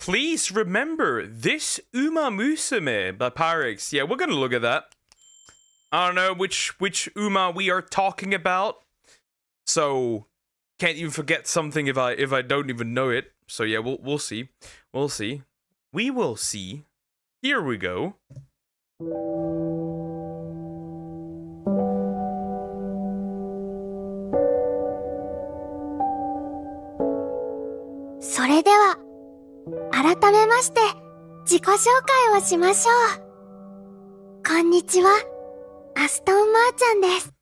Please remember this Uma Musume by Pyrrhixz. Yeah, we're gonna look at that. I don't know which Uma we are talking about, so can't even forget something if I don't even know it. So yeah, we'll see. We'll see. We will see. Here we go. それでは改めまして自己紹介をしましょう。こんにちは、アストン・マーチャンです。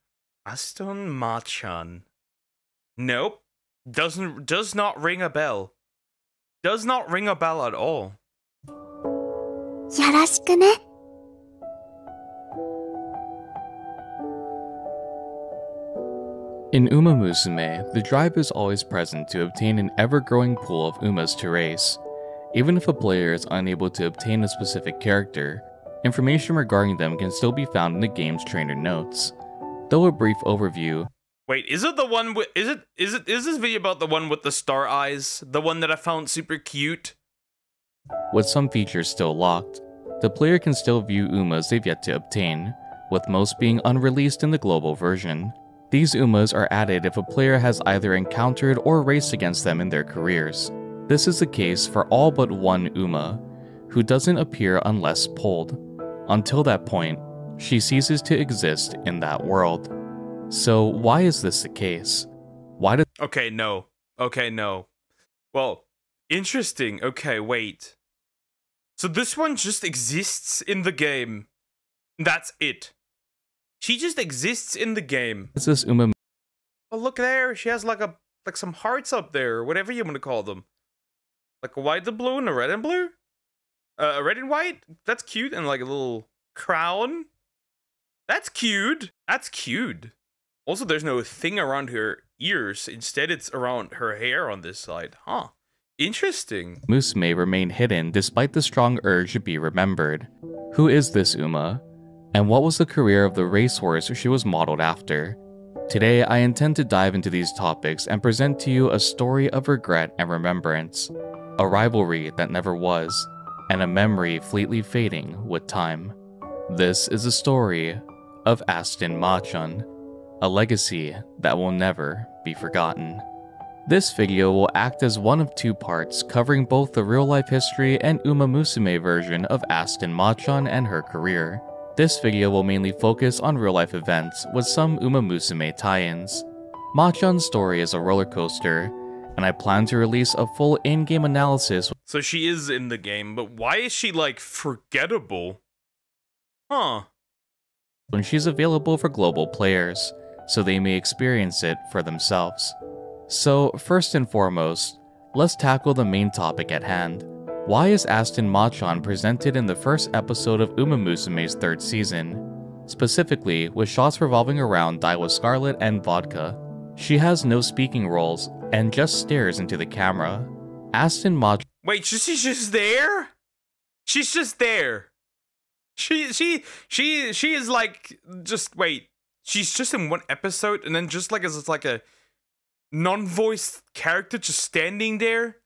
Aston Machan. Nope. Does not ring a bell. Does not ring a bell at all. よろしくね。 In Uma Musume, the drive is always present to obtain an ever-growing pool of Umas to race. Even if a player is unable to obtain a specific character, information regarding them can still be found in the game's trainer notes. Though a brief overview... Wait, is it the one with... Is this video about the one with the star eyes? The one that I found super cute? With some features still locked, the player can still view Umas they've yet to obtain, with most being unreleased in the global version. These Umas are added if a player has either encountered or raced against them in their careers. This is the case for all but one Uma, who doesn't appear unless pulled. Until that point, she ceases to exist in that world. So why is this the case? Why does... Okay, no. Okay, no. Well, interesting. Okay, wait. So this one just exists in the game. That's it. She just exists in the game. Is this Uma... Oh, look there. She has like some hearts up there, or whatever you want to call them. Like a white and blue and a red and blue? A red and white? That's cute. And like a little crown. That's cute. That's cute. Also, there's no thing around her ears. Instead, it's around her hair on this side. Huh. Interesting. Musume remain hidden despite the strong urge to be remembered. Who is this Uma? And what was the career of the racehorse she was modeled after? Today, I intend to dive into these topics and present to you a story of regret and remembrance, a rivalry that never was, and a memory fleetly fading with time. This is the story of Aston Machan, a legacy that will never be forgotten. This video will act as one of two parts covering both the real-life history and Uma Musume version of Aston Machan and her career. This video will mainly focus on real-life events with some Uma Musume tie-ins. Machan's story is a roller coaster, and I plan to release a full in-game analysis. So she is in the game, but why is she like forgettable? Huh. When she's available for global players, so they may experience it for themselves. So first and foremost, let's tackle the main topic at hand. Why is Aston Machan presented in the first episode of Uma Musume's third season? Specifically, with shots revolving around Daiwa Scarlet and Vodka. She has no speaking roles and just stares into the camera. Aston Machan— Wait, she's just there? She's just there. She is like, just wait. She's just in one episode and then just like as like a non-voiced character just standing there,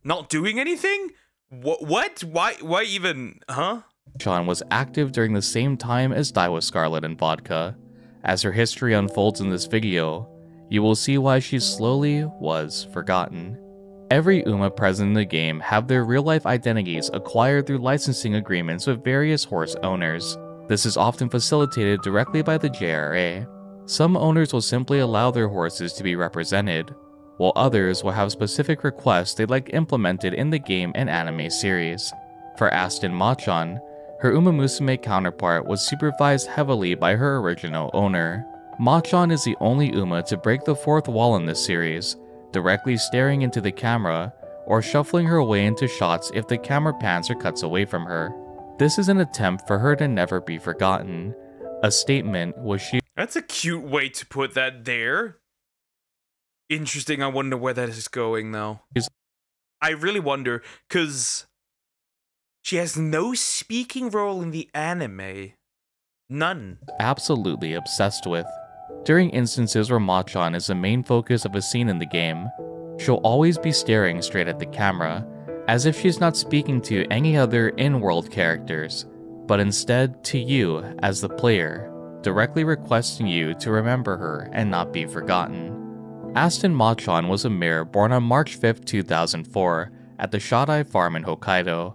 not doing anything? What? Why even, huh? Machan was active during the same time as Daiwa Scarlet and Vodka. As her history unfolds in this video, you will see why she slowly was forgotten. Every Uma present in the game have their real-life identities acquired through licensing agreements with various horse owners. This is often facilitated directly by the JRA. Some owners will simply allow their horses to be represented, while others will have specific requests they'd like implemented in the game and anime series. For Aston Machan, her Uma Musume counterpart was supervised heavily by her original owner. Machan is the only Uma to break the fourth wall in this series, directly staring into the camera, or shuffling her way into shots if the camera pans or cuts away from her. This is an attempt for her to never be forgotten. A statement was she— That's a cute way to put that there. Interesting, I wonder where that is going though. I really wonder, cause she has no speaking role in the anime. None. Absolutely obsessed with. During instances where Machan is the main focus of a scene in the game, she'll always be staring straight at the camera, as if she's not speaking to any other in-world characters, but instead to you as the player, directly requesting you to remember her and not be forgotten. Aston Machan was a mare born on March 5, 2004 at the Shodai farm in Hokkaido.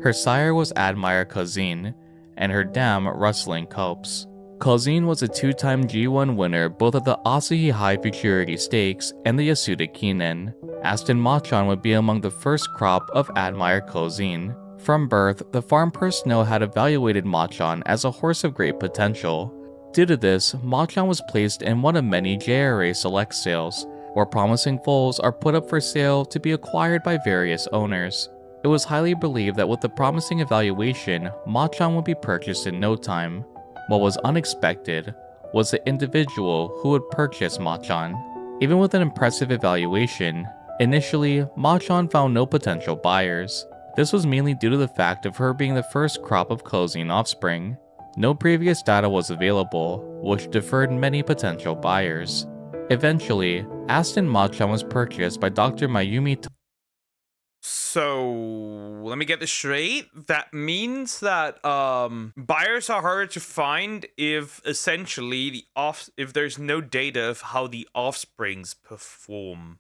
Her sire was Admire Kozin, and her dam Rustling Copes. Kozin was a two-time G1 winner both at the Asahi High Futurity Stakes and the Yasuda Kinen. Aston Machan would be among the first crop of Admire Kozin. From birth, the farm personnel had evaluated Machan as a horse of great potential. Due to this, Machan was placed in one of many JRA select sales, where promising foals are put up for sale to be acquired by various owners. It was highly believed that with the promising evaluation, Machan would be purchased in no time. What was unexpected was the individual who would purchase Machan. Even with an impressive evaluation, initially, Machan found no potential buyers. This was mainly due to the fact of her being the first crop of Kozin offspring. No previous data was available, which deferred many potential buyers. Eventually, Aston Machan was purchased by Dr. Mayumi. So, let me get this straight. That means that buyers are harder to find if essentially if there's no data of how the offsprings perform.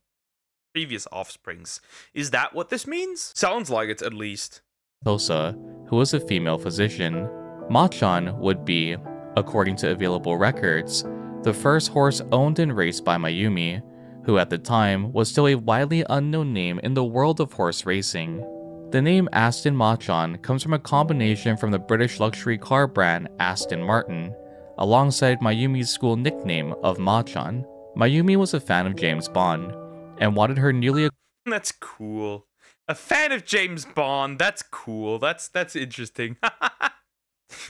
Previous offsprings. Is that what this means? Sounds like it, at least. Tosa, who was a female physician. Machan would be, according to available records, the first horse owned and raced by Mayumi, who at the time was still a widely unknown name in the world of horse racing. The name Aston Machan comes from a combination from the British luxury car brand Aston Martin, alongside Mayumi's school nickname of Machan. Mayumi was a fan of James Bond, and wanted her newly That's cool. A fan of James Bond, that's cool. That's interesting.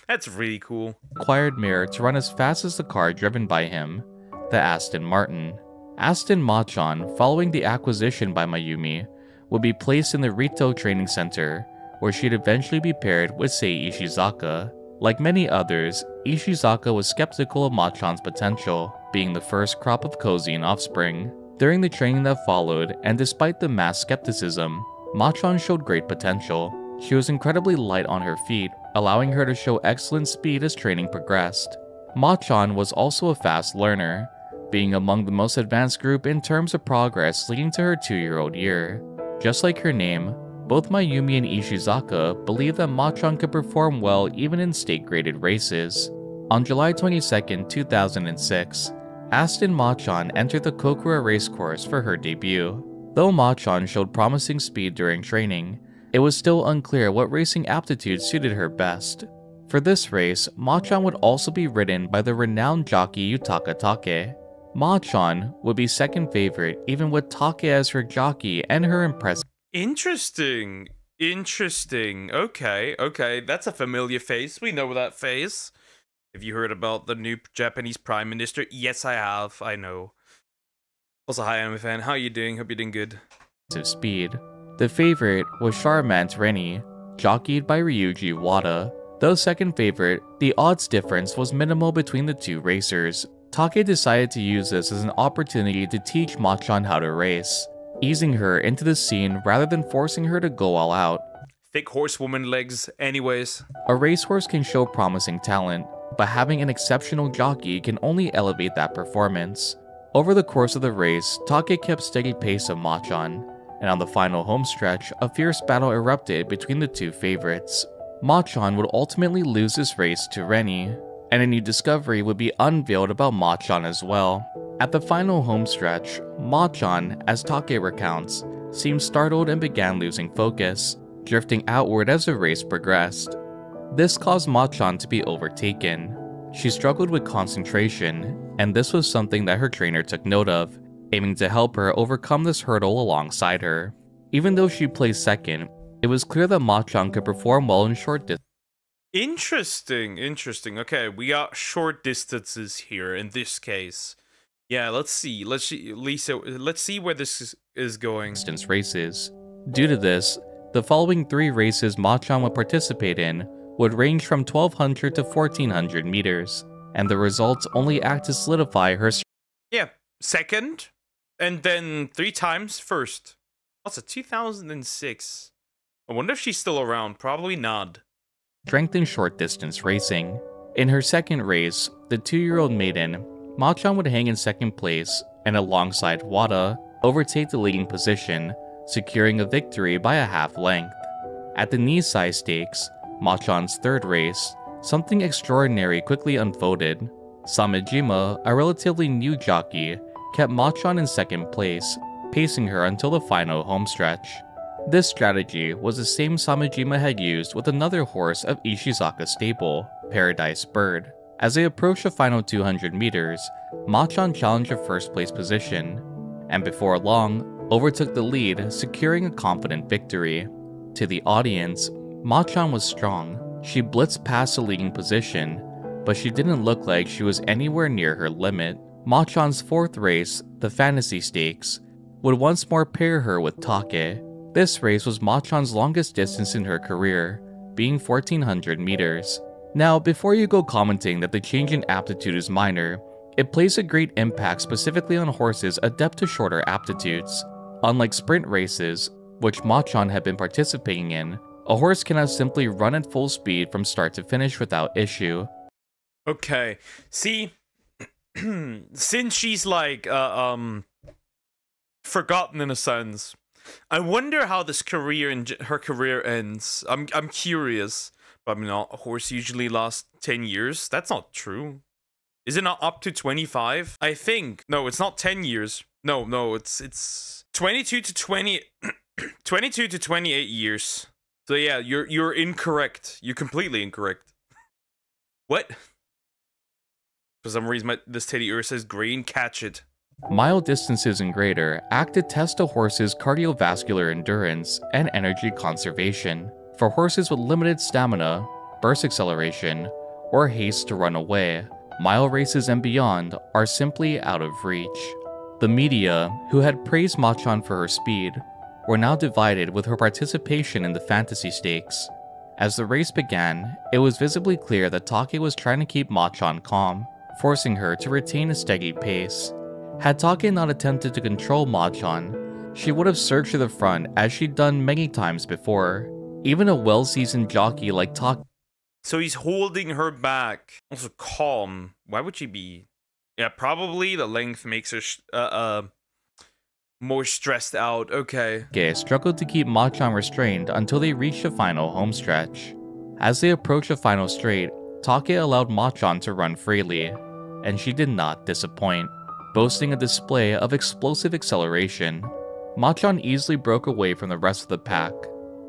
That's really cool. Acquired mare to run as fast as the car driven by him, the Aston Martin. Aston Machan, following the acquisition by Mayumi, would be placed in the Rito Training Center, where she'd eventually be paired with Sei Ishizaka. Like many others, Ishizaka was skeptical of Machan's potential, being the first crop of Kozin offspring. During the training that followed, and despite the mass skepticism, Machan showed great potential. She was incredibly light on her feet, allowing her to show excellent speed as training progressed. Machan was also a fast learner, being among the most advanced group in terms of progress leading to her 2-year-old year. Just like her name, both Mayumi and Ishizaka believed that Machan could perform well even in state-graded races. On July 22, 2006, Aston Machan entered the Kokura racecourse for her debut. Though Machan showed promising speed during training, it was still unclear what racing aptitude suited her best. For this race, Machan would also be ridden by the renowned jockey Yutaka Take. Machan would be second favorite, even with Take as her jockey and her impressive. Interesting. Okay. That's a familiar face. We know that face. Have you heard about the new Japanese Prime Minister? Yes, I have. I know. Also, hi, I'm a fan. How are you doing? Hope you're doing good. Speed. The favorite was Charmant Rennie, jockeyed by Ryuji Wada. Though second favorite, the odds difference was minimal between the two racers. Take decided to use this as an opportunity to teach Machan how to race, easing her into the scene rather than forcing her to go all out. Thick horsewoman legs, anyways. A racehorse can show promising talent, but having an exceptional jockey can only elevate that performance. Over the course of the race, Take kept steady pace of Machan, and on the final homestretch, a fierce battle erupted between the two favorites. Machan would ultimately lose this race to Rennie, and a new discovery would be unveiled about Machan as well. At the final homestretch, Machan, as Take recounts, seemed startled and began losing focus, drifting outward as the race progressed. This caused Machan to be overtaken. She struggled with concentration, and this was something that her trainer took note of, aiming to help her overcome this hurdle alongside her. Even though she placed second, it was clear that Machan could perform well in short distance. Interesting. Okay, we got short distances here in this case. Yeah, let's see, Lisa, let's see where this is going. Races. Due to this, the following 3 races Machan would participate in would range from 1200 to 1400 meters, and the results only act to solidify her. Yeah, second, and then 3 times first. Also, 2006. I wonder if she's still around. Probably not. Strength in short distance racing. In her second race, the 2-year-old maiden, Machan would hang in second place and alongside Wada, overtake the leading position, securing a victory by a half length. At the knee-size stakes, Machan's third race, something extraordinary quickly unfolded. Samejima, a relatively new jockey, kept Machan in second place, pacing her until the final homestretch. This strategy was the same Samejima had used with another horse of Ishizaka's stable, Paradise Bird. As they approached the final 200 meters, Machan challenged a first place position, and before long, overtook the lead, securing a confident victory. To the audience, Machan was strong. She blitzed past the leading position, but she didn't look like she was anywhere near her limit. Machan's fourth race, the Fantasy Stakes, would once more pair her with Take. This race was Machan's longest distance in her career, being 1400 meters. Now, before you go commenting that the change in aptitude is minor, it plays a great impact specifically on horses adept to shorter aptitudes. Unlike sprint races, which Machan had been participating in, a horse cannot simply run at full speed from start to finish without issue. Okay, see, since she's like, forgotten in a sense, I wonder how this career and her career ends. I'm curious. But I mean, a horse usually lasts 10 years. That's not true. Is it not up to 25? I think. No, it's not 10 years. No, it's 22 to 20 22 to 28 years. So yeah, you're incorrect. You're completely incorrect. What? For some reason this teddy ear says green, catch it. Mile distances and greater act to test a horse's cardiovascular endurance and energy conservation. For horses with limited stamina, burst acceleration, or haste to run away, mile races and beyond are simply out of reach. The media, who had praised Machan for her speed, were now divided with her participation in the Fantasy Stakes. As the race began, it was visibly clear that Take was trying to keep Machan calm, forcing her to retain a steady pace. Had Take not attempted to control Machan, she would have surged to the front as she'd done many times before. Even a well-seasoned jockey like Take. So he's holding her back. Also calm. Why would she be? Yeah, probably the length makes her more stressed out. Okay. Struggled to keep Machan restrained until they reached the final homestretch. As they approached the final straight, Take allowed Machan to run freely, and she did not disappoint. Boasting a display of explosive acceleration, Machan easily broke away from the rest of the pack,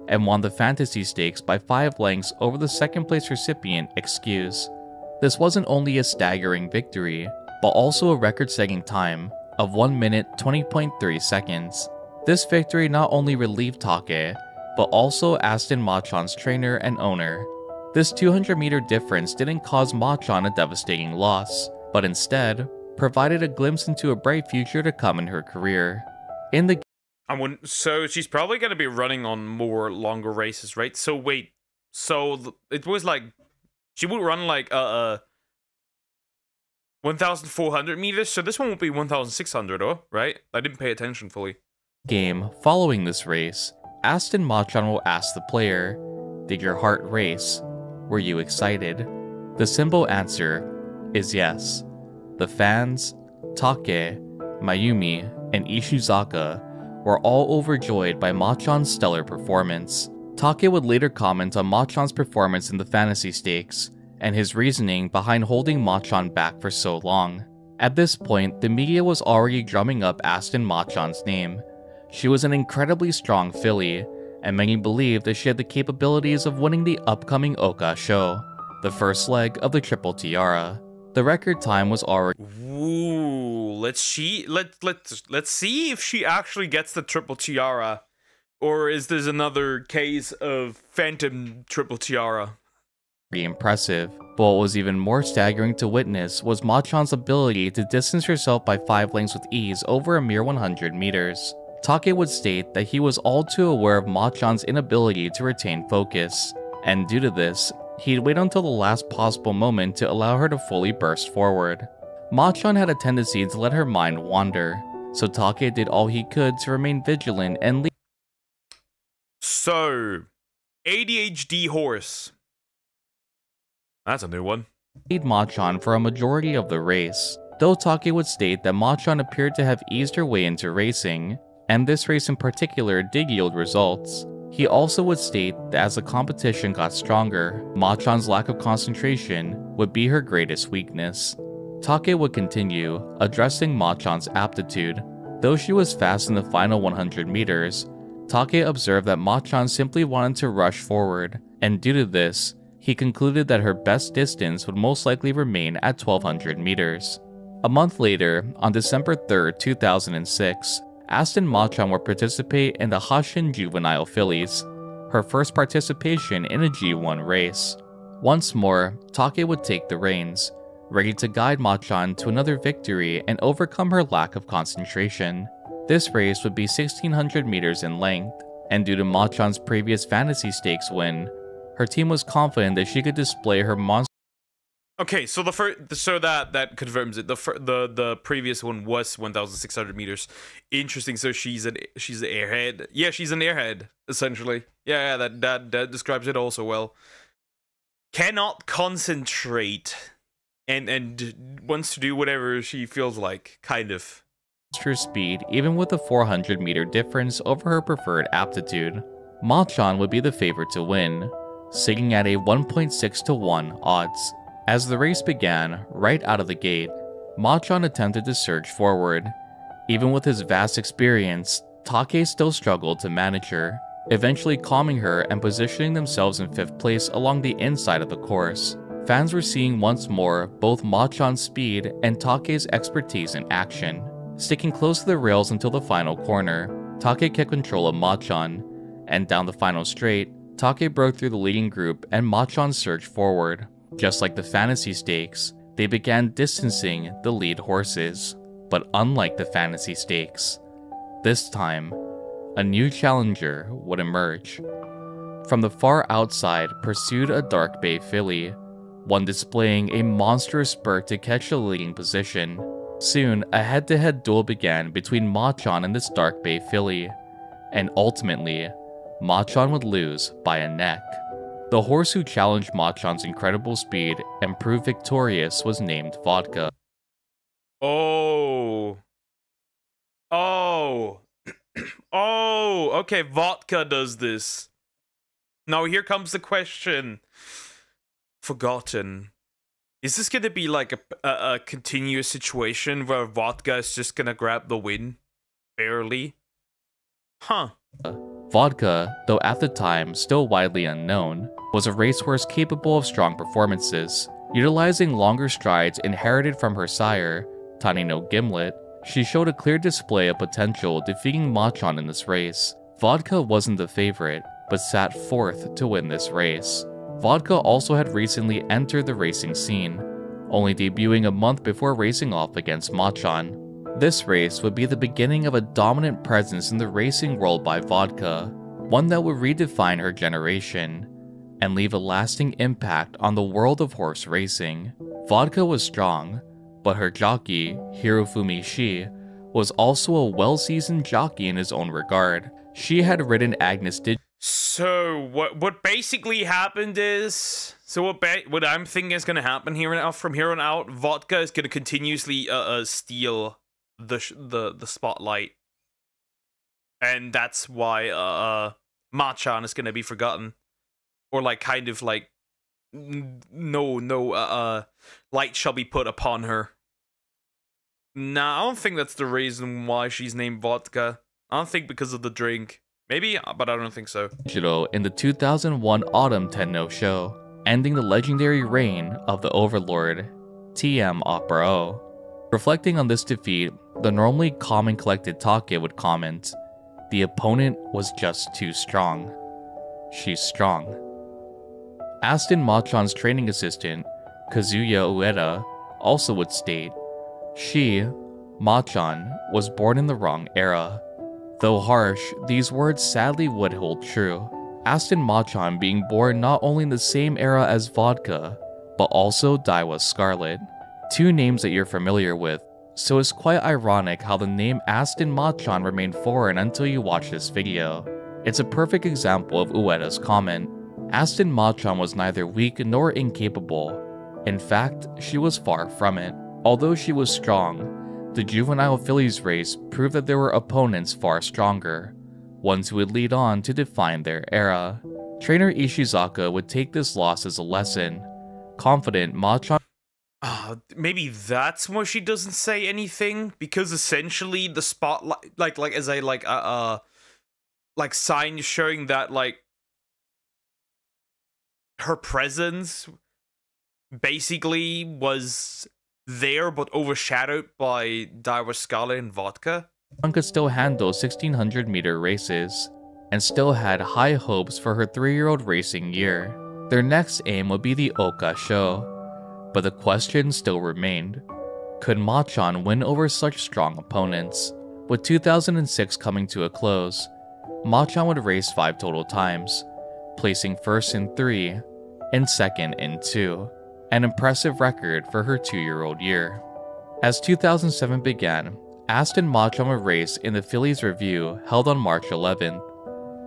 and won the Fantasy Stakes by 5 lengths over the second place recipient, Excuse. This wasn't only a staggering victory, but also a record-setting time of 1 minute 20.3 seconds. This victory not only relieved Take, but also Aston Machan's trainer and owner. This 200-meter difference didn't cause Machan a devastating loss, but instead provided a glimpse into a bright future to come in her career. In the so she's probably going to be running on more longer races, right? So wait, so it was like, she would run like 1,400 meters, so this one will be 1,600, oh, right? I didn't pay attention fully. Game following this race, Aston Machan will ask the player, "Did your heart race? Were you excited?" The simple answer is yes. The fans, Take, Mayumi, and Ishizaka were all overjoyed by Machan's stellar performance. Take would later comment on Machan's performance in the Fantasy Stakes, and his reasoning behind holding Machan back for so long. At this point, the media was already drumming up Aston Machan's name. She was an incredibly strong filly, and many believed that she had the capabilities of winning the upcoming Oka show, the first leg of the Triple Tiara. The record time was already— Ooh, let's see if she actually gets the Triple Tiara, or is this another case of phantom Triple Tiara? impressive. But what was even more staggering to witness was Machan's ability to distance herself by 5 lengths with ease over a mere 100 meters. Take would state that he was all too aware of Machan's inability to retain focus, and due to this, he'd wait until the last possible moment to allow her to fully burst forward. Machan had a tendency to let her mind wander, so Take did all he could to remain vigilant and So, ADHD horse. That's a new one. Machan for a majority of the race, though Take would state that Machan appeared to have eased her way into racing, and this race in particular did yield results. He also would state that as the competition got stronger, Machan's lack of concentration would be her greatest weakness. Take would continue, addressing Machan's aptitude. Though she was fast in the final 100 meters, Take observed that Machan simply wanted to rush forward, and due to this, he concluded that her best distance would most likely remain at 1200 meters. A month later, on December 3rd, 2006, Aston Machan would participate in the Hashin Juvenile Fillies, her first participation in a G1 race. Once more, Take would take the reins, ready to guide Machan to another victory and overcome her lack of concentration. This race would be 1600 meters in length, and due to Machan's previous Fantasy Stakes win, her team was confident that she could display her monster. Okay, so that confirms it. The previous one was 1,600 meters. Interesting. So she's an airhead. Yeah, she's an airhead essentially. Yeah, that describes it also well. Cannot concentrate, and wants to do whatever she feels like, kind of. Her speed, even with a 400-meter difference over her preferred aptitude. Machan would be the favorite to win, sitting at a 1.6 to 1 odds. As the race began, right out of the gate, Machan attempted to surge forward. Even with his vast experience, Take still struggled to manage her, eventually calming her and positioning themselves in 5th place along the inside of the course. Fans were seeing once more both Machan's speed and Take's expertise in action. Sticking close to the rails until the final corner, Take kept control of Machan, and down the final straight, Take broke through the leading group and Machan surged forward. Just like the Fantasy Stakes, they began distancing the lead horses. But unlike the Fantasy Stakes, this time, a new challenger would emerge. From the far outside pursued a Dark Bay filly, one displaying a monstrous spurt to catch the leading position. Soon, a head-to-head duel began between Machan and this Dark Bay filly, and ultimately, Machan would lose by a neck. The horse who challenged Machan's incredible speed and proved victorious was named Vodka. Oh, okay, Vodka does this. Now here comes the question. Forgotten. Is this gonna be like a continuous situation where Vodka is just gonna grab the win? Barely? Huh. Vodka, though at the time still widely unknown, was a racehorse capable of strong performances. Utilizing longer strides inherited from her sire, Tiny No Gimlet, she showed a clear display of potential, defeating Machan in this race. Vodka wasn't the favorite, but sat 4th to win this race. Vodka also had recently entered the racing scene, only debuting a month before racing off against Machan. This race would be the beginning of a dominant presence in the racing world by Vodka, one that would redefine her generation, and leave a lasting impact on the world of horse racing. Vodka was strong, but her jockey, Hirofumi Shi, was also a well-seasoned jockey in his own regard. She had ridden Agnes Did. So what basically happened is, what I'm thinking is gonna happen from here on out, Vodka is gonna continuously steal the spotlight, and that's why Machan is gonna be forgotten, or like kind of like no light shall be put upon her. Nah, I don't think that's the reason why she's named Vodka. I don't think because of the drink. Maybe, but I don't think so. In the 2001 Autumn Tenno show, ending the legendary reign of the Overlord, TM Opera O. Reflecting on this defeat, the normally calm and collected Take would comment, "The opponent was just too strong. She's strong." Aston Machan's training assistant, Kazuya Ueda, also would state, "She, Machan, was born in the wrong era." Though harsh, these words sadly would hold true. Aston Machan being born not only in the same era as Vodka, but also Daiwa Scarlet, two names that you're familiar with, so it's quite ironic how the name Aston Machan remained foreign until you watch this video. It's a perfect example of Ueda's comment. Aston Machan was neither weak nor incapable. In fact, she was far from it. Although she was strong, the juvenile fillies race proved that there were opponents far stronger, ones who would lead on to define their era. Trainer Ishizaka would take this loss as a lesson. Confident, Machan maybe that's why she doesn't say anything, because essentially the spotlight, like as a like sign showing that like her presence basically was there but overshadowed by Daiwa Scarlet and Vodka. could still handle 1600-meter races, and still had high hopes for her 3-year-old racing year. Their next aim would be the Oka show, but the question still remained. Could Machan win over such strong opponents? With 2006 coming to a close, Machan would race 5 total times, placing first in 3 and second in 2, an impressive record for her 2-year-old year. As 2007 began, Aston Machan would race in the Pyrrhixz Review held on March 11th.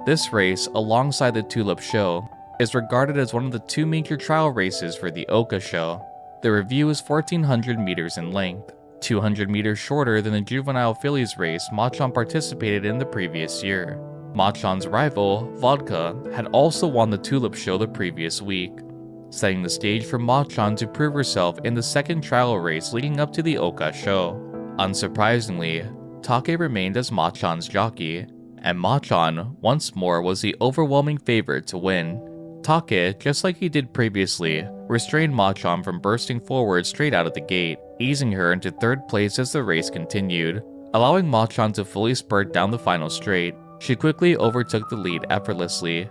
This race, alongside the Tulip Show, is regarded as one of the 2 major trial races for the Oka show. The review is 1400 meters in length, 200 meters shorter than the juvenile fillies race Machan participated in the previous year. Machan's rival, Vodka, had also won the Tulip show the previous week, setting the stage for Machan to prove herself in the second trial race leading up to the Oka show. Unsurprisingly, Take remained as Machan's jockey, and Machan once more was the overwhelming favorite to win. Take, just like he did previously, restrained Machan from bursting forward straight out of the gate, easing her into 3rd place as the race continued. Allowing Machan to fully spurt down the final straight, she quickly overtook the lead effortlessly,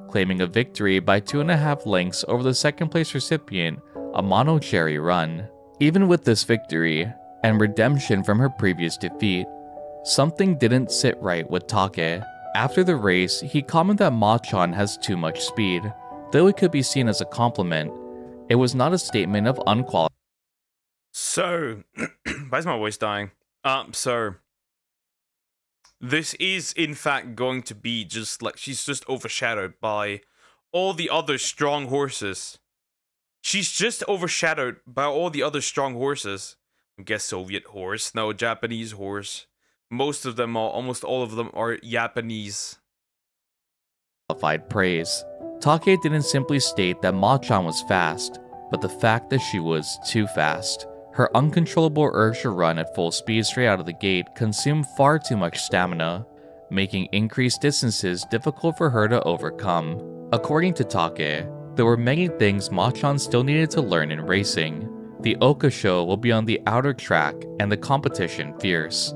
claiming a victory by 2.5 lengths over the 2nd place recipient, Amano Cherry Run. Even with this victory, and redemption from her previous defeat, something didn't sit right with Take. After the race, he commented that Machan has too much speed. Though it could be seen as a compliment, it was not a statement of unqualified. So, why is my voice dying? So, this is in fact going to be just like, she's just overshadowed by all the other strong horses. She's just overshadowed by all the other strong horses. I guess Soviet horse, no, Japanese horse. Most of them are, almost all of them are Japanese. Praise. Take didn't simply state that Machan was fast, but the fact that she was too fast. Her uncontrollable urge to run at full speed straight out of the gate consumed far too much stamina, making increased distances difficult for her to overcome. According to Take, there were many things Machan still needed to learn in racing. The Oka show will be on the outer track and the competition fierce.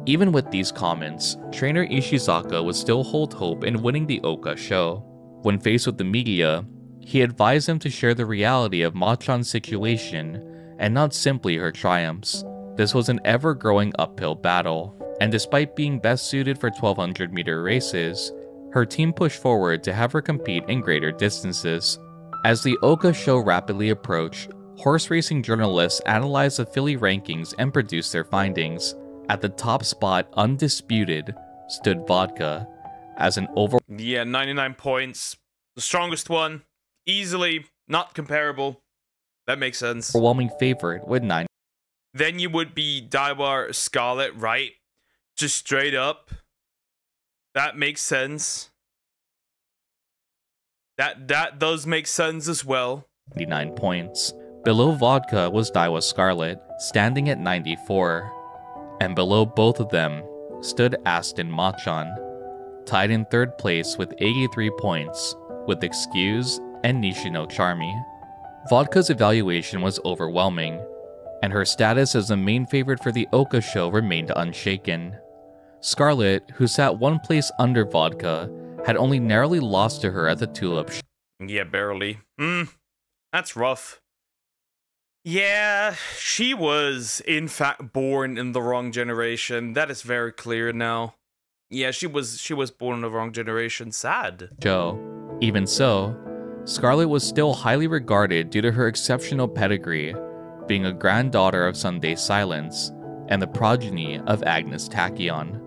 Even with these comments, trainer Ishizaka would still hold hope in winning the Oka show. When faced with the media, he advised them to share the reality of Machan's situation and not simply her triumphs. This was an ever-growing uphill battle, and despite being best suited for 1200-meter races, her team pushed forward to have her compete in greater distances. As the Oka show rapidly approached, horse racing journalists analyzed the filly rankings and produced their findings. At the top spot, undisputed, stood Vodka, as an over— Yeah, 99 points. The strongest one. Easily. Not comparable. That makes sense. overwhelming favorite with 9. Then you would be Daiwa Scarlet, right? Just straight up. That makes sense. That does make sense as well. 99 points. Below Vodka was Daiwa Scarlet, standing at 94. And below both of them stood Aston Machan, tied in 3rd place with 83 points, with Excuse and Nishino Charmy. Vodka's evaluation was overwhelming, and her status as the main favorite for the Oka show remained unshaken. Scarlet, who sat 1 place under Vodka, had only narrowly lost to her at the Tulip show. Yeah, barely. That's rough. Yeah, she was, in fact, born in the wrong generation. That is very clear now. Yeah, she was born in the wrong generation. Sad. Even so, Scarlet was still highly regarded due to her exceptional pedigree, being a granddaughter of Sunday Silence and the progeny of Agnes Tachyon.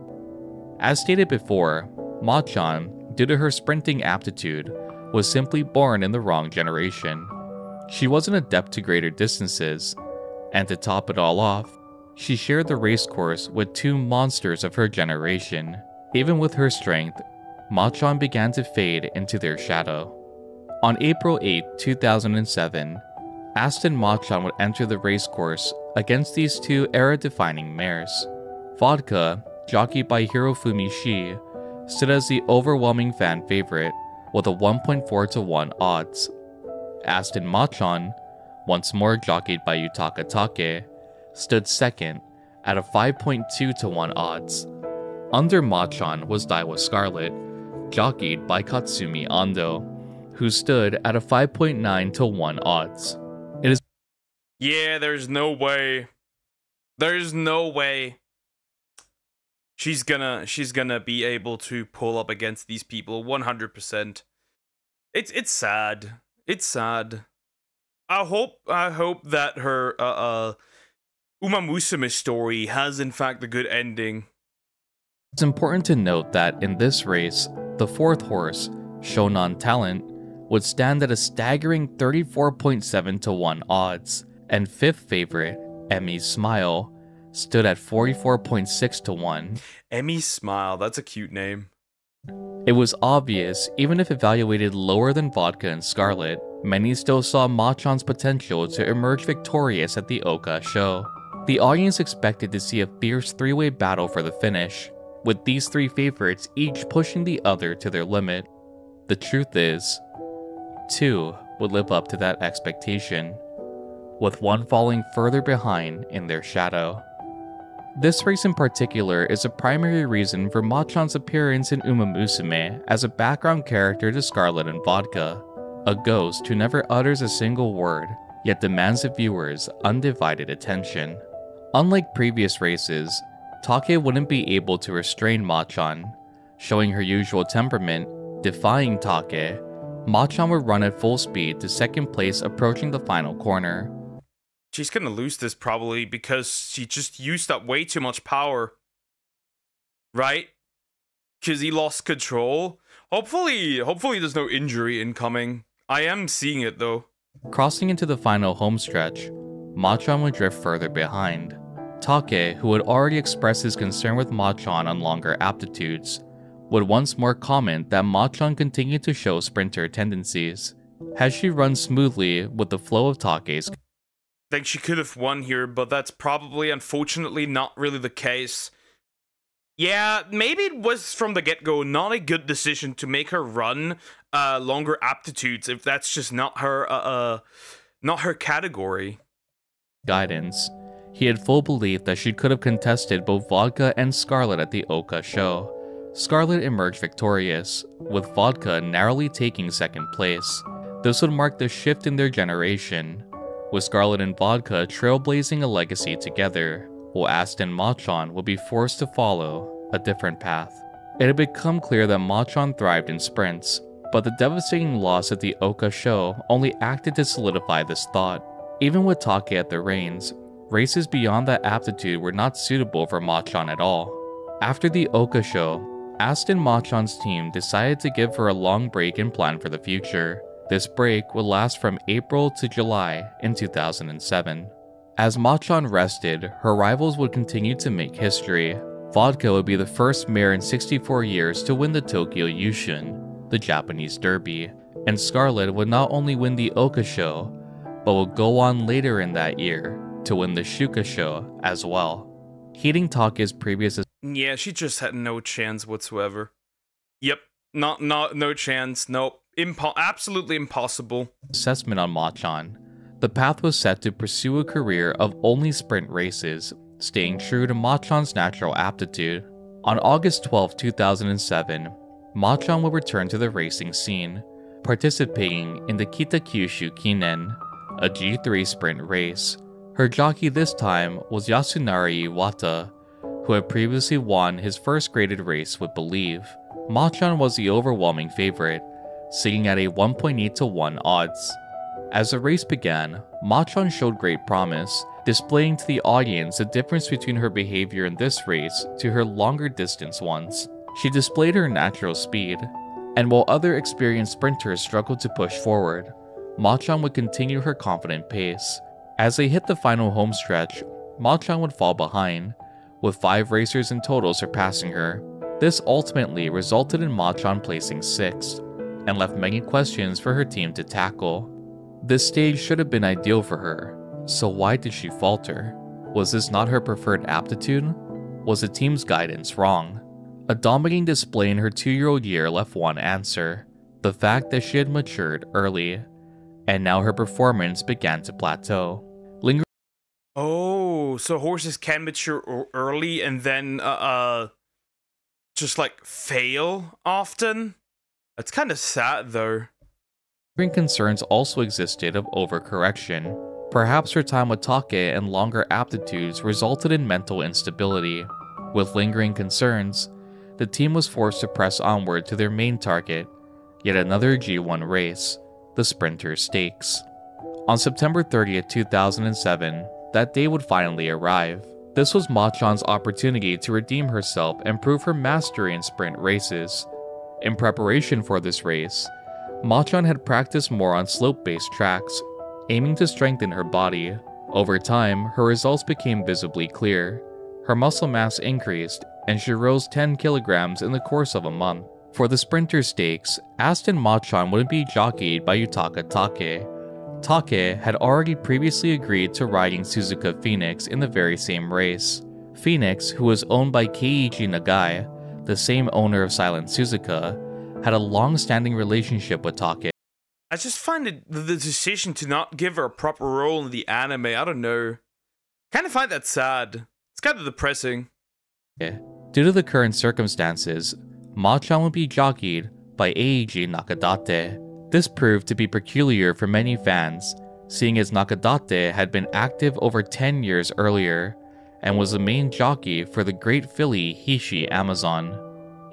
As stated before, Machan, due to her sprinting aptitude, was simply born in the wrong generation. She was an adept to greater distances, and to top it all off, she shared the race course with two monsters of her generation. Even with her strength, Machan began to fade into their shadow. On April 8, 2007, Aston Machan would enter the race course against these two era-defining mares. Vodka, jockeyed by Hirofumi Shi, stood as the overwhelming fan favorite with a 1.4 to 1 odds. Aston Machan, once more jockeyed by Yutaka Take, stood second at a 5.2 to 1 odds. Under Machan was Daiwa Scarlet, jockeyed by Katsumi Ando, who stood at a 5.9 to 1 odds. It is Yeah, there's no way. There's no way. She's gonna be able to pull up against these people 100%. It's sad. It's sad. I hope that her Uma Musume story has in fact a good ending. It's important to note that in this race, the fourth horse, Shonan Talent, would stand at a staggering 34.7 to 1 odds, and fifth favorite, Emmy's Smile, stood at 44.6 to 1. Emmy's Smile, that's a cute name. It was obvious, even if evaluated lower than Vodka and Scarlet, many still saw Machan's potential to emerge victorious at the Oka show. The audience expected to see a fierce three-way battle for the finish, with these three favorites each pushing the other to their limit. The truth is, two would live up to that expectation, with one falling further behind in their shadow. This race in particular is a primary reason for Machan's appearance in Uma Musume as a background character to Scarlet and Vodka, a ghost who never utters a single word, yet demands the viewers' undivided attention. Unlike previous races, Take wouldn't be able to restrain Machan. Showing her usual temperament, defying Take, Machan would run at full speed to second place approaching the final corner. She's gonna lose this probably because she just used up way too much power. Right? Because he lost control. Hopefully there's no injury incoming. I am seeing it though. Crossing into the final homestretch, Machan would drift further behind. Take, who had already expressed his concern with Machan on longer aptitudes, would once more comment that Machan continued to show sprinter tendencies. Had she run smoothly with the flow of Take's, I think she could have won here, but that's probably, unfortunately, not really the case. Yeah, maybe it was from the get-go not a good decision to make her run longer aptitudes if that's just not her category. Guidance. He had full belief that she could have contested both Vodka and Scarlet at the Oka show. Scarlet emerged victorious, with Vodka narrowly taking second place. This would mark the shift in their generation, with Scarlet and Vodka trailblazing a legacy together, while Aston Machan would be forced to follow a different path. It had become clear that Machan thrived in sprints, but the devastating loss at the Oka show only acted to solidify this thought. Even with Take at the reins, races beyond that aptitude were not suitable for Machan at all. After the Oka show, Aston Machan's team decided to give her a long break and plan for the future. This break would last from April to July in 2007. As Machan rested, her rivals would continue to make history. Vodka would be the first mare in 64 years to win the Tokyo Yushun, the Japanese Derby, and Scarlet would not only win the Oka show, but would go on later in that year to win the Shuka show as well. Heeding Take's previous... Yeah, she just had no chance whatsoever. Yep, no chance, nope. Absolutely impossible. Assessment on Machan. The path was set to pursue a career of only sprint races, staying true to Machan's natural aptitude. On August 12, 2007, Machan will return to the racing scene, participating in the Kitakyushu Kinen, a G3 sprint race. Her jockey this time was Yasunari Iwata, who had previously won his first graded race with Believe. Machan was the overwhelming favorite, sitting at a 1.8 to 1 odds. As the race began, Machan showed great promise, displaying to the audience the difference between her behavior in this race to her longer distance ones. She displayed her natural speed, And while other experienced sprinters struggled to push forward, Machan would continue her confident pace. As they hit the final home stretch, Machan would fall behind, with 5 racers in total surpassing her. This ultimately resulted in Machan placing 6th, and left many questions for her team to tackle. This stage should have been ideal for her, so why did she falter? Was this not her preferred aptitude? Was the team's guidance wrong? A dominating display in her 2-year-old year left one answer: the fact that she had matured early, and now her performance began to plateau. Oh, so horses can mature early and then just like fail often? That's kind of sad though. Lingering concerns also existed of overcorrection. Perhaps her time with Take and longer aptitudes resulted in mental instability. With lingering concerns, the team was forced to press onward to their main target, yet another G1 race, the Sprinter Stakes. On September 30th, 2007, that day would finally arrive. This was Machan's opportunity to redeem herself and prove her mastery in sprint races. In preparation for this race, Machan had practiced more on slope-based tracks, aiming to strengthen her body. Over time, her results became visibly clear. Her muscle mass increased, and she rose 10 kilograms in the course of a month. For the Sprinter Stakes, Aston Machan wouldn't be jockeyed by Yutaka Take. Take had already previously agreed to riding Suzuka Pyrrhixz in the very same race. Pyrrhixz, who was owned by Keiichi Nagai, the same owner of Silent Suzuka, had a long-standing relationship with Take. I just find the decision to not give her a proper role in the anime, I don't know. Kind of find that sad. It's kind of depressing. Due to the current circumstances, Machan would be jockeyed by Eiji Nakadate. This proved to be peculiar for many fans, seeing as Nakadate had been active over 10 years earlier, and was the main jockey for the great filly Hishi Amazon.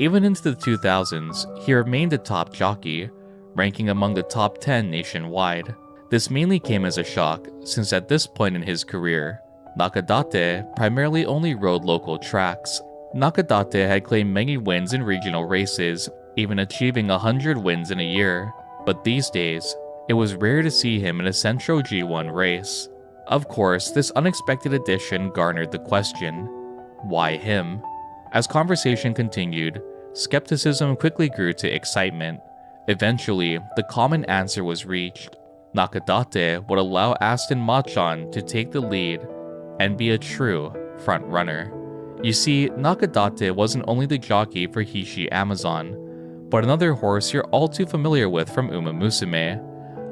Even into the 2000s, he remained a top jockey, ranking among the top 10 nationwide. This mainly came as a shock, since at this point in his career, Nakadate primarily only rode local tracks. Nakadate had claimed many wins in regional races, even achieving 100 wins in a year, but these days, it was rare to see him in a Central G1 race. Of course, this unexpected addition garnered the question, why him? As conversation continued, skepticism quickly grew to excitement. Eventually, the common answer was reached. Nakadate would allow Aston Machan to take the lead and be a true front runner. You see, Nakadate wasn't only the jockey for Hishi Amazon, but another horse you're all too familiar with from Uma Musume,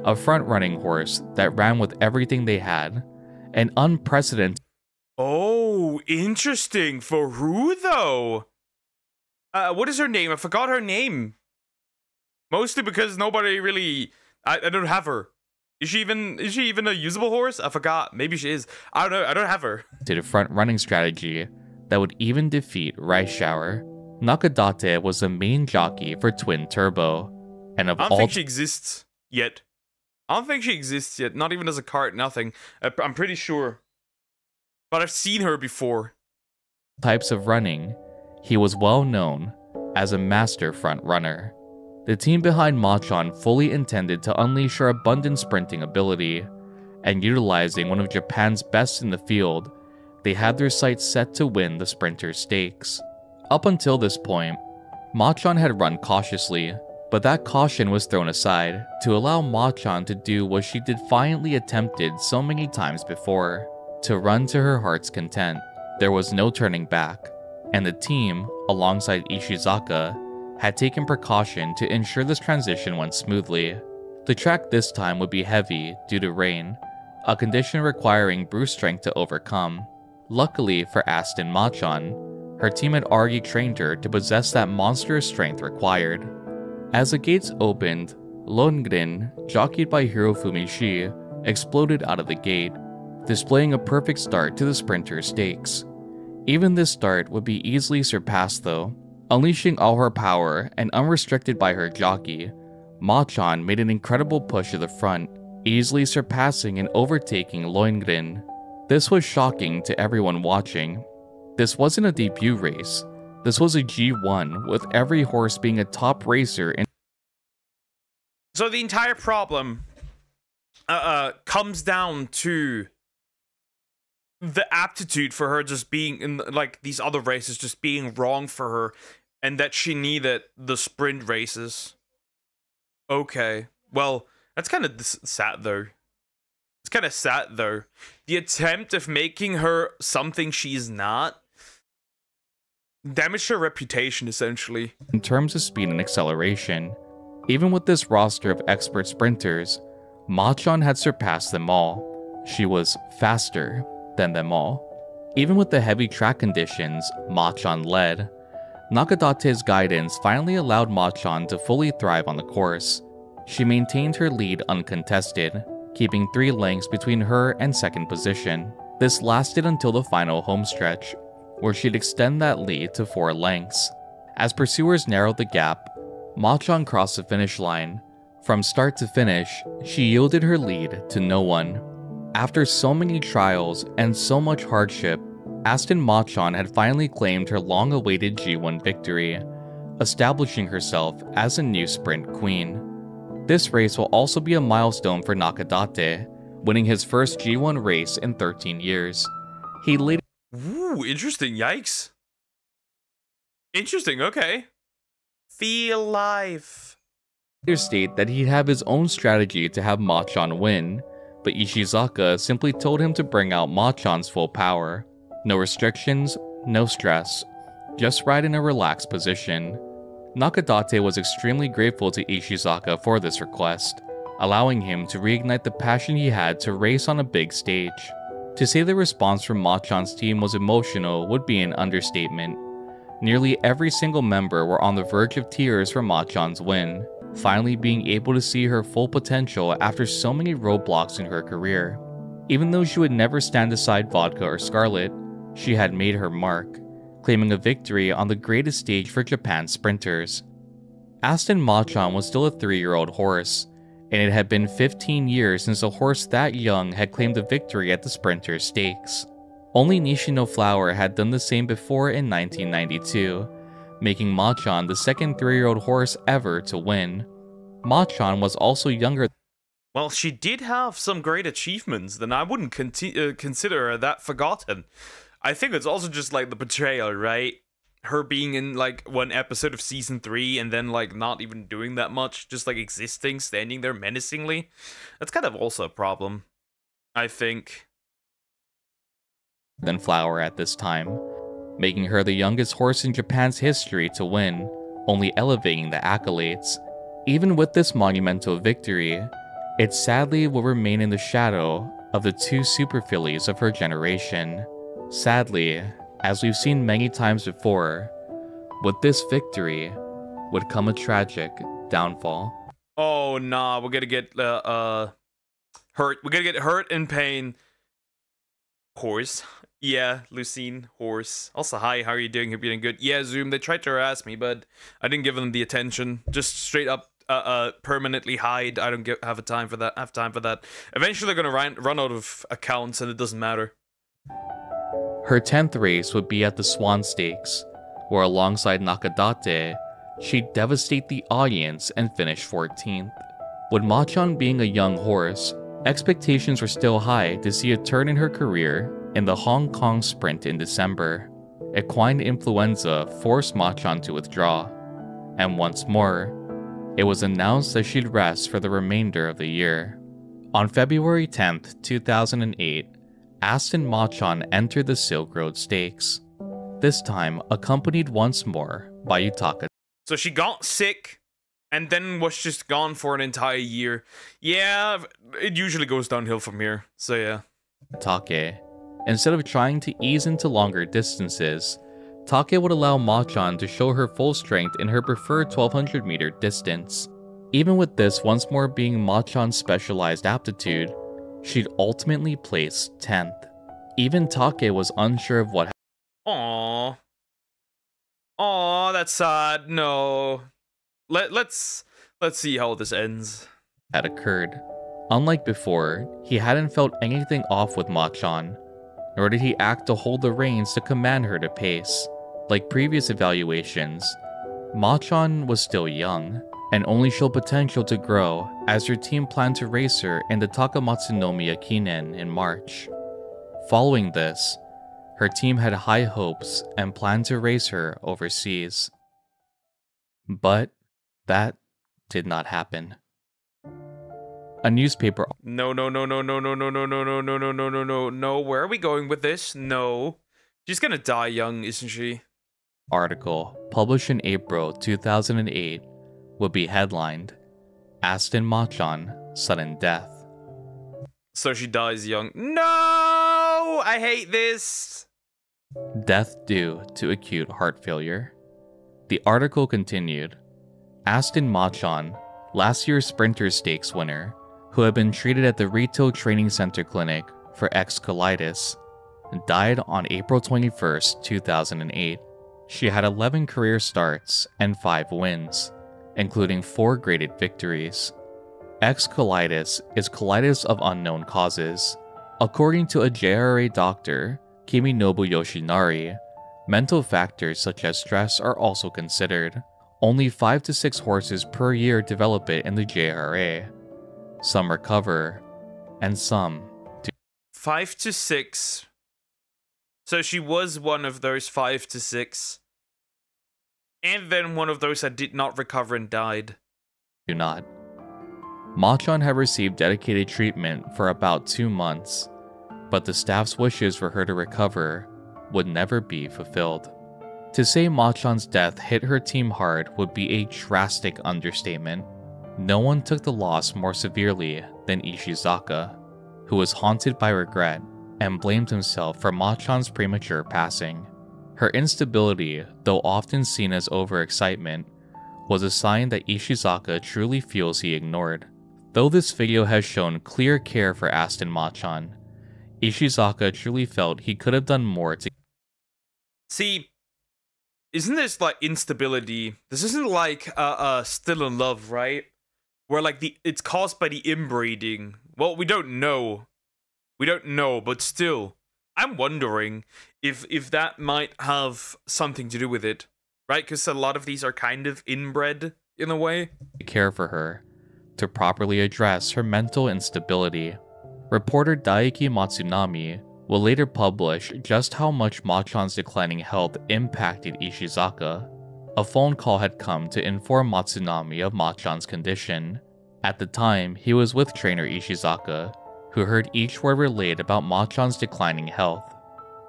a front-running horse that ran with everything they had, an unprecedented— Oh, interesting. For who though? What is her name? I forgot her name. Mostly because nobody really, I don't have her. Is she even a usable horse? I forgot. Maybe she is. I don't know. I don't have her. ...to front-running strategy that would even defeat Rice Shower. Nakadate was the main jockey for Twin Turbo, and of all— I don't think she exists yet. Not even as a cart, nothing. I'm pretty sure. But I've seen her before. ...types of running, he was well known as a master front runner. The team behind Machan fully intended to unleash her abundant sprinting ability, and utilizing one of Japan's best in the field, they had their sights set to win the Sprinter Stakes. Up until this point, Machan had run cautiously, but that caution was thrown aside to allow Machan to do what she defiantly attempted so many times before, to run to her heart's content. There was no turning back, and the team, alongside Ishizaka, had taken precaution to ensure this transition went smoothly. The track this time would be heavy due to rain, a condition requiring brute strength to overcome. Luckily for Aston Machan, her team had already trained her to possess that monstrous strength required. As the gates opened, Lohengrin, jockeyed by Hirofumi Shi, exploded out of the gate, displaying a perfect start to the Sprinter Stakes. Even this start would be easily surpassed though. Unleashing all her power and unrestricted by her jockey, Machan made an incredible push to the front, easily surpassing and overtaking Lohengrin. This was shocking to everyone watching. This wasn't a debut race. This was a G1 with every horse being a top racer in— So the entire problem comes down to the aptitude for her just being in, like, these other races just being wrong for her, and that she needed the sprint races. Okay. Well, that's kind of sad, though. It's kind of sad, though. The attempt of making her something she's not damaged her reputation, essentially. In terms of speed and acceleration, even with this roster of expert sprinters, Machan had surpassed them all. She was faster than them all. Even with the heavy track conditions, Machan led. Nakadate's guidance finally allowed Machan to fully thrive on the course. She maintained her lead uncontested, keeping 3 lengths between her and second position. This lasted until the final homestretch, where she'd extend that lead to 4 lengths. As pursuers narrowed the gap, Machan crossed the finish line. From start to finish, she yielded her lead to no one. After so many trials and so much hardship, Aston Machan had finally claimed her long-awaited G1 victory, establishing herself as a new sprint queen. This race will also be a milestone for Nakadate, winning his first G1 race in 13 years. He later— Ooh, interesting. Yikes. Interesting, okay. Feel life. state that he'd have his own strategy to have Machan win, but Ishizaka simply told him to bring out Machan's full power. No restrictions, no stress, just ride in a relaxed position. Nakadate was extremely grateful to Ishizaka for this request, allowing him to reignite the passion he had to race on a big stage. To say the response from Machan's team was emotional would be an understatement. Nearly every single member were on the verge of tears for Machan's win, finally being able to see her full potential after so many roadblocks in her career. Even though she would never stand aside Vodka or Scarlet, she had made her mark, claiming a victory on the greatest stage for Japan's sprinters. Aston Machan was still a 3-year-old horse, and it had been 15 years since a horse that young had claimed a victory at the Sprinter Stakes. Only Nishino Flower had done the same before in 1992, making Machan the second 3-year-old horse ever to win. Machan was also younger. Well, she did have some great achievements, then I wouldn't consider her that forgotten. I think it's also just like the portrayal, right? Her being in like one episode of season 3 and then like not even doing that much, just like existing, standing there menacingly. That's kind of also a problem, I think. Than Flower at this time, making her the youngest horse in Japan's history to win, only elevating the accolades. Even with this monumental victory, it sadly will remain in the shadow of the 2 super fillies of her generation. Sadly, as we've seen many times before, with this victory would come a tragic downfall. Oh nah, we're gonna get hurt. We're gonna get hurt and pain. Horse. Yeah, Lucine, horse. Also, hi, how are you doing? Hope you're doing good. Yeah, Zoom, they tried to harass me, but I didn't give them the attention. Just straight up permanently hide. I don't have time for that. Eventually they're gonna run out of accounts and it doesn't matter. Her 10th race would be at the Swan Stakes, where alongside Nakadate, she'd devastate the audience and finish 14th. With Machan being a young horse, expectations were still high to see a turn in her career in the Hong Kong Sprint in December. Equine influenza forced Machan to withdraw, and once more, it was announced that she'd rest for the remainder of the year. On February 10th, 2008, Aston Machan entered the Silk Road Stakes, this time accompanied once more by Yutaka. So she got sick and then was just gone for an entire year. Yeah, it usually goes downhill from here, so yeah. Take. Instead of trying to ease into longer distances, Take would allow Machan to show her full strength in her preferred 1200 meter distance. Even with this once more being Machan's specialized aptitude, she'd ultimately place 10th. Even Take was unsure of what happened. Aww, that's sad. No. Let's see how this ends. Had occurred. Unlike before, he hadn't felt anything off with Machan, nor did he act to hold the reins to command her to pace. Like previous evaluations, Machan was still young, and only showed potential to grow as her team planned to race her in the Takamatsunomiya Kinen in March. Following this, her team had high hopes and planned to race her overseas. But that did not happen. A newspaper No. Where are we going with this? No. She's gonna die young, isn't she? article published in April 2008 would be headlined, Aston Machan, Sudden Death. So she dies young. No! I hate this! Death due to acute heart failure. The article continued, Aston Machan, last year's Sprinter Stakes winner, who had been treated at the Rito Training Center Clinic for X colitis, died on April 21, 2008. She had 11 career starts and 5 wins, including 4 graded victories. X colitis is colitis of unknown causes. According to a JRA doctor, Kiminobu Yoshinari, mental factors such as stress are also considered. Only 5 to 6 horses per year develop it in the JRA. Some recover, and some do. 5 to 6. So she was one of those 5 to 6. And then one of those that did not recover and died. Do not. Machan had received dedicated treatment for about 2 months, but the staff's wishes for her to recover would never be fulfilled. To say Machan's death hit her team hard would be a drastic understatement. No one took the loss more severely than Ishizaka, who was haunted by regret and blamed himself for Machan's premature passing. Her instability, though often seen as overexcitement, was a sign that Ishizaka truly feels he ignored. Though this video has shown clear care for Aston Machan, Ishizaka truly felt he could have done more to. See, isn't this like instability? This isn't like Still in Love, right? Where like it's caused by the inbreeding. Well, we don't know. But still, I'm wondering if that might have something to do with it, right? Because a lot of these are kind of inbred in a way. Care for her, to properly address her mental instability. Reporter Daiki Matsunami will later publish just how much Machan's declining health impacted Ishizaka. A phone call had come to inform Matsunami of Machan's condition. At the time, he was with trainer Ishizaka, who heard each word relayed about Machan's declining health.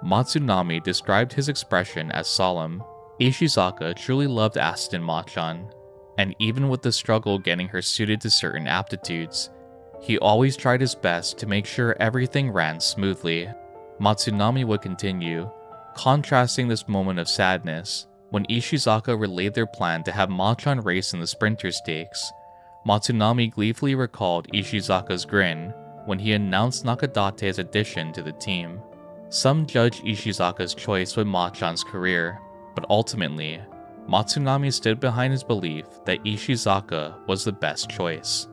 Matsunami described his expression as solemn. Ishizaka truly loved Aston Machan, and even with the struggle getting her suited to certain aptitudes, he always tried his best to make sure everything ran smoothly. Matsunami would continue, contrasting this moment of sadness when Ishizaka relayed their plan to have Machan race in the Sprinter Stakes. Matsunami gleefully recalled Ishizaka's grin when he announced Nakadate's addition to the team. Some judged Ishizaka's choice with Machan's career, but ultimately, Matsunami stood behind his belief that Ishizaka was the best choice.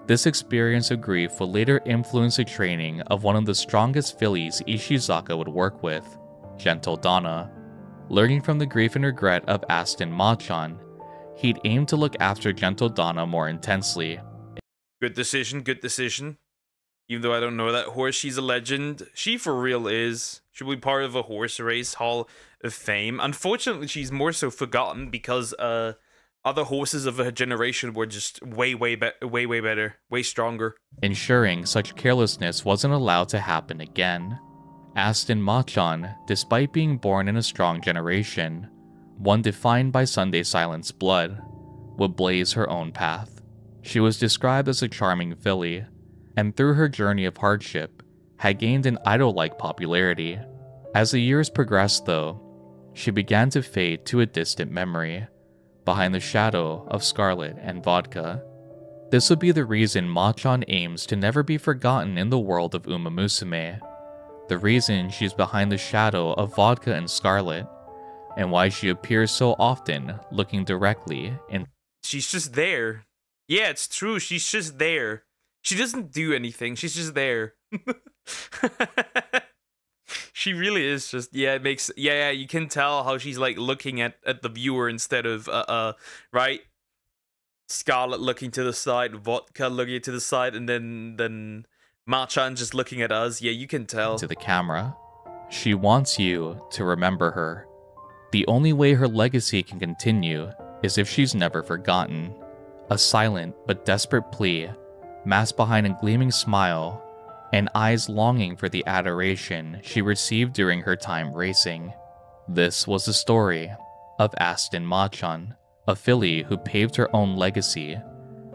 This experience of grief would later influence the training of one of the strongest fillies Ishizaka would work with, Gentle Donna. Learning from the grief and regret of Aston Machan, he'd aimed to look after Gentle Donna more intensely. Good decision. Even though I don't know that horse, she's a legend. She for real is. She'll be part of a horse race hall of fame. Unfortunately, she's more so forgotten because other horses of her generation were just way better, way stronger. Ensuring such carelessness wasn't allowed to happen again. Aston Machan, despite being born in a strong generation, one defined by Sunday Silence blood, would blaze her own path. She was described as a charming filly, and through her journey of hardship, had gained an idol-like popularity. As the years progressed though, she began to fade to a distant memory, behind the shadow of Scarlet and Vodka. This would be the reason Machan aims to never be forgotten in the world of Uma Musume, the reason she's behind the shadow of Vodka and Scarlet, and why she appears so often looking directly in. She's just there. Yeah, it's true, she's just there. She doesn't do anything, she's just there. She really is just, yeah, it makes, yeah, you can tell how she's like looking at the viewer instead of, right? Scarlet looking to the side, Vodka looking to the side, and then Machan just looking at us. Yeah, you can tell. To the camera. She wants you to remember her. The only way her legacy can continue is if she's never forgotten. A silent but desperate plea, masked behind a gleaming smile, and eyes longing for the adoration she received during her time racing. This was the story of Aston Machan, a filly who paved her own legacy,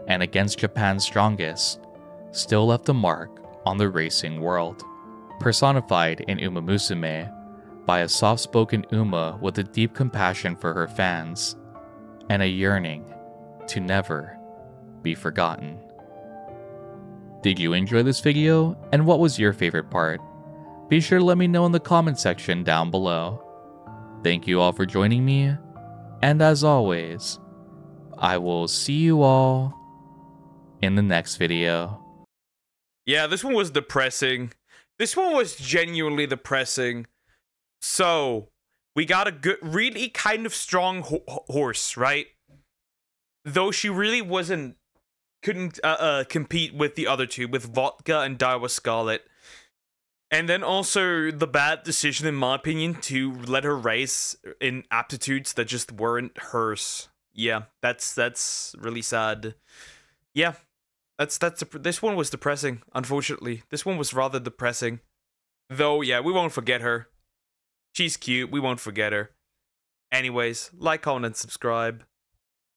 and against Japan's strongest, still left a mark on the racing world. Personified in Uma Musume by a soft-spoken Uma with a deep compassion for her fans, and a yearning to never be forgotten. Did you enjoy this video, and what was your favorite part? Be sure to let me know in the comment section down below. Thank you all for joining me, and as always, I will see you all in the next video. Yeah, this one was depressing. This one was genuinely depressing. So, we got a good, really kind of strong horse, right? Though she really couldn't compete with the other two, with Vodka and Daiwa Scarlet. And then also the bad decision, in my opinion, to let her race in aptitudes that just weren't hers. Yeah, that's really sad. Yeah, this one was depressing, unfortunately. This one was rather depressing. Though, yeah, we won't forget her. She's cute, we won't forget her. Anyways, like, comment, and subscribe.